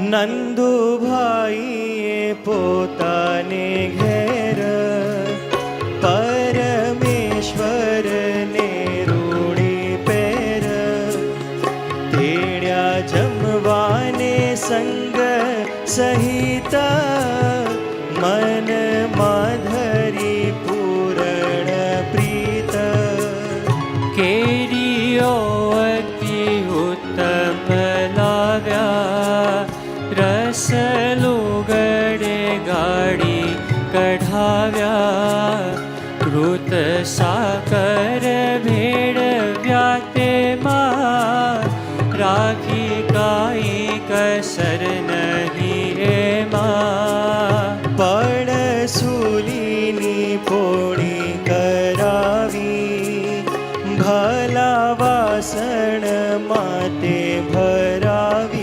નંદુભાઈએ પોતાને ઘેર પરમેશ્વરને રૂડી પેર તેડ્યા જમવાને સંગ સહિત મન માધરી પૂરણ પ્રીત કેરીઓ અતિ ઉત્તમ લાવ્યા રસ લુગડે ગાડી કઢાવ્યા કૃત સાકર ભેળવ્યા તેમાં રાખી કાઈ કસર નહીં એમાં પડસુલીની પોળી કરાવી ભલા વાસણ માટે ભરાવી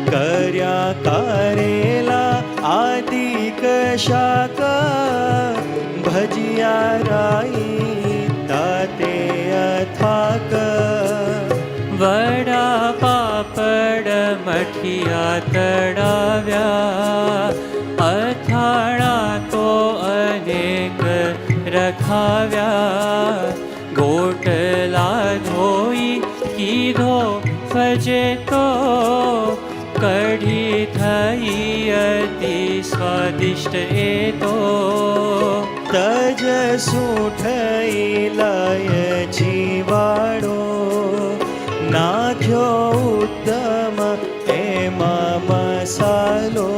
કર્યા કારેલા આદિક શાક ભજીયા રાઈ તાતે અથાક વડા પાપડ મઠિયા તળાવ્યા અથાણા તો અનેક રખાવ્યા ગોટલા ધોઈ કીધો ફજે તો કઢી થઈ અતિ સ્વાદિષ્ટ એ તો તજ સૂઠઈ લાય જીવાડો નાખ્યો ઉત્તમ એમાં મસાલો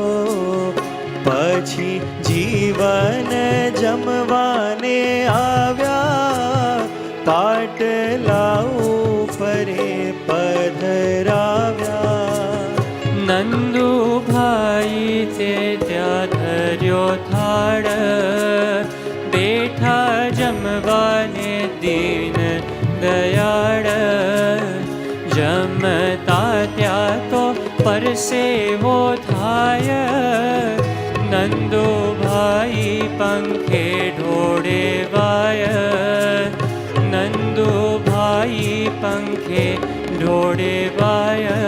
પછી જીવન જમવાને આવ્યા પાટલા ઉપરે પધરાવ્યા નંદુભાઈ તે ત્યાં ધર્યો થાળ બેઠા જમવાને દીન દયાળ જમતા ત્યાં તો પરસેવો થાય નંદુભાઈ પંખે ઢોળે વાય નંદુભાઈ પંખે ઢોળે વાય